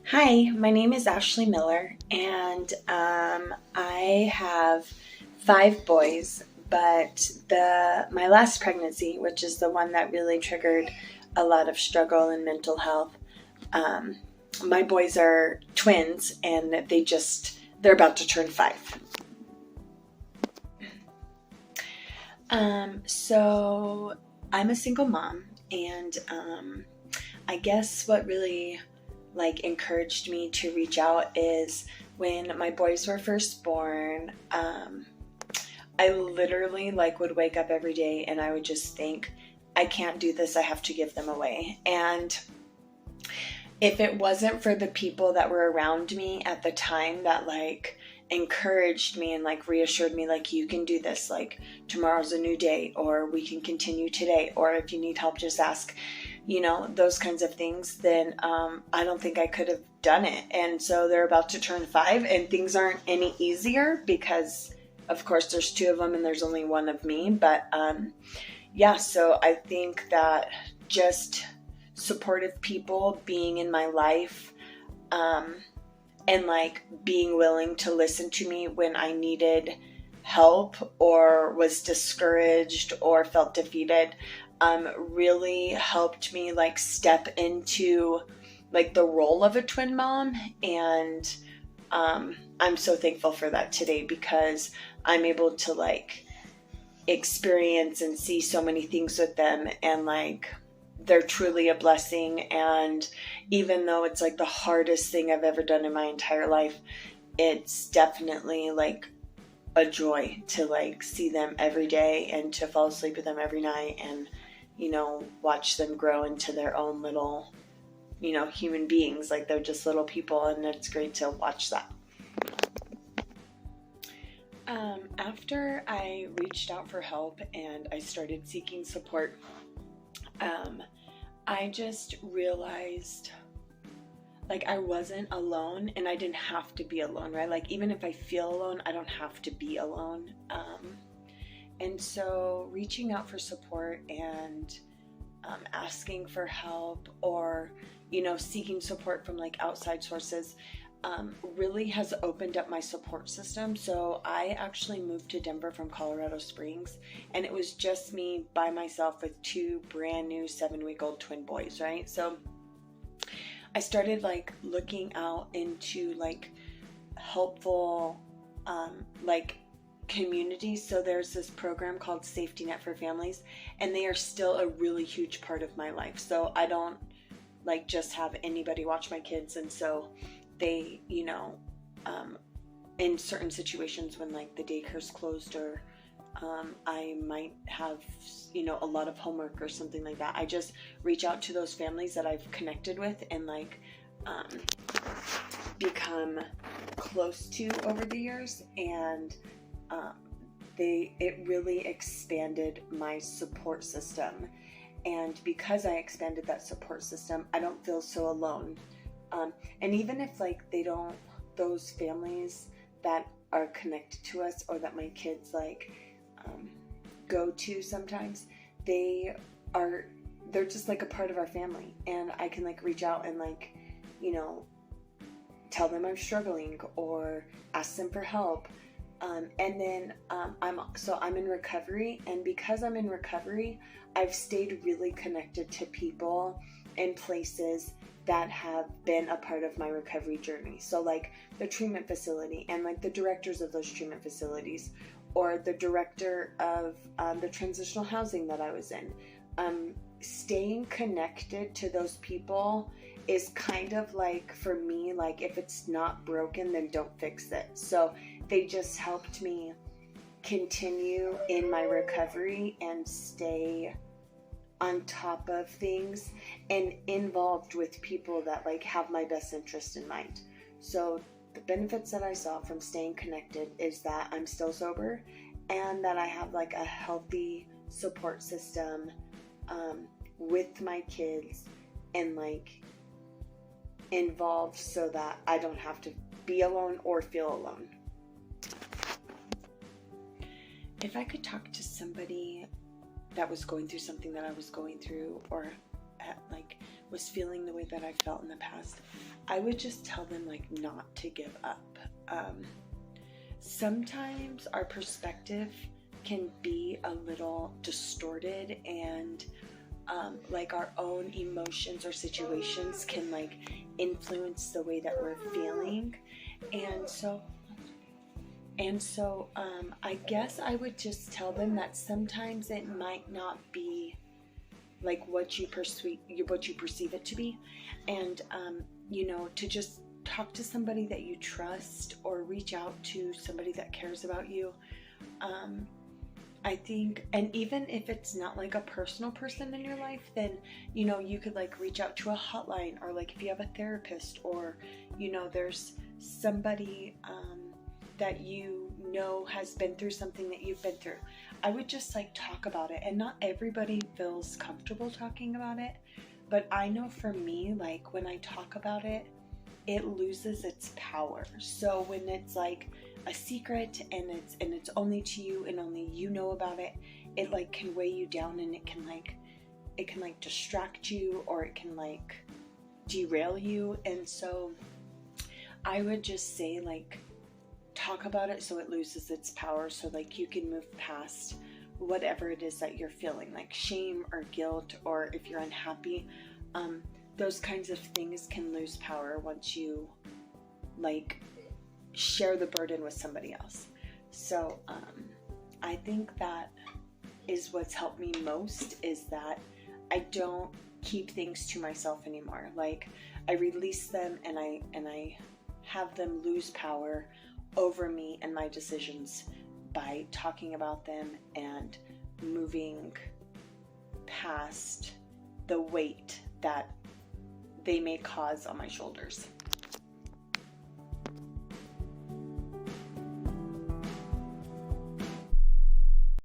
Hi, my name is Ashley Miller, and I have five boys. But my last pregnancy, which is the one that really triggered a lot of struggle and mental health, um, my boys are twins, and they're about to turn five. So I'm a single mom, and I guess what really encouraged me to reach out is when my boys were first born. I literally would wake up every day and I would just think, I can't do this. I have to give them away. And if it wasn't for the people that were around me at the time that encouraged me and reassured me, you can do this, tomorrow's a new day, or we can continue today, or if you need help, just ask, those kinds of things, then I don't think I could have done it. And so they're about to turn five, and things aren't any easier because of course there's two of them and there's only one of me. But yeah, so I think that just supportive people being in my life, and being willing to listen to me when I needed help or was discouraged or felt defeated, really helped me step into the role of a twin mom. And I'm so thankful for that today, because I'm able to experience and see so many things with them, and they're truly a blessing. And even though it's the hardest thing I've ever done in my entire life, it's definitely a joy to see them every day and to fall asleep with them every night, and watch them grow into their own little human beings. They're just little people, and it's great to watch that. After I reached out for help and I started seeking support, I just realized I wasn't alone, and I didn't have to be alone, right? Even if I feel alone, I don't have to be alone. And so reaching out for support and asking for help, or seeking support from outside sources, really has opened up my support system. So I actually moved to Denver from Colorado Springs, and it was just me by myself with two brand new 7-week-old twin boys, right? So I started looking out into helpful communities. So there's this program called Safety Net for Families, and they are still a really huge part of my life. So I don't just have anybody watch my kids, and so they, in certain situations when the daycare's closed, or I might have, a lot of homework or something like that, I just reach out to those families that I've connected with and become close to over the years. And it really expanded my support system. And because I expanded that support system, I don't feel so alone. And even if those families that are connected to us, or that my kids go to sometimes, they're just a part of our family, and I can reach out and tell them I'm struggling or ask them for help. And then I'm in recovery, and because I'm in recovery, I've stayed really connected to people and places that have been a part of my recovery journey. So the treatment facility, and the directors of those treatment facilities, or the director of the transitional housing that I was in. Staying connected to those people is kind of for me, if it's not broken, then don't fix it. So they just helped me continue in my recovery and stay on top of things and involved with people that have my best interest in mind. So the benefits that I saw from staying connected is that I'm still sober, and that I have a healthy support system with my kids, and involved, so that I don't have to be alone or feel alone. If I could talk to somebody that was going through something that I was going through, or was feeling the way that I felt in the past, I would just tell them like not to give up. Sometimes our perspective can be a little distorted, and like our own emotions or situations can like influence the way that we're feeling. And so I guess I would just tell them that sometimes it might not be like what you perceive it to be, and to just talk to somebody that you trust or reach out to somebody that cares about you. I think, and even if it's not like a personal person in your life, then you could like reach out to a hotline, or like if you have a therapist, or there's somebody that has been through something that you've been through. I would just like talk about it, and not everybody feels comfortable talking about it, but I know for me, like when I talk about it, it loses its power. So when it's like a secret and it's only to you and only you know about it, it like can weigh you down, and it can like distract you, or it can like derail you. And so I would just say like talk about it so it loses its power, so like you can move past whatever it is that you're feeling, like shame or guilt, or if you're unhappy. Those kinds of things can lose power once you like share the burden with somebody else. So I think that is what's helped me most, is that I don't keep things to myself anymore. Like I release them, and I have them lose power over me and my decisions by talking about them and moving past the weight that they may cause on my shoulders.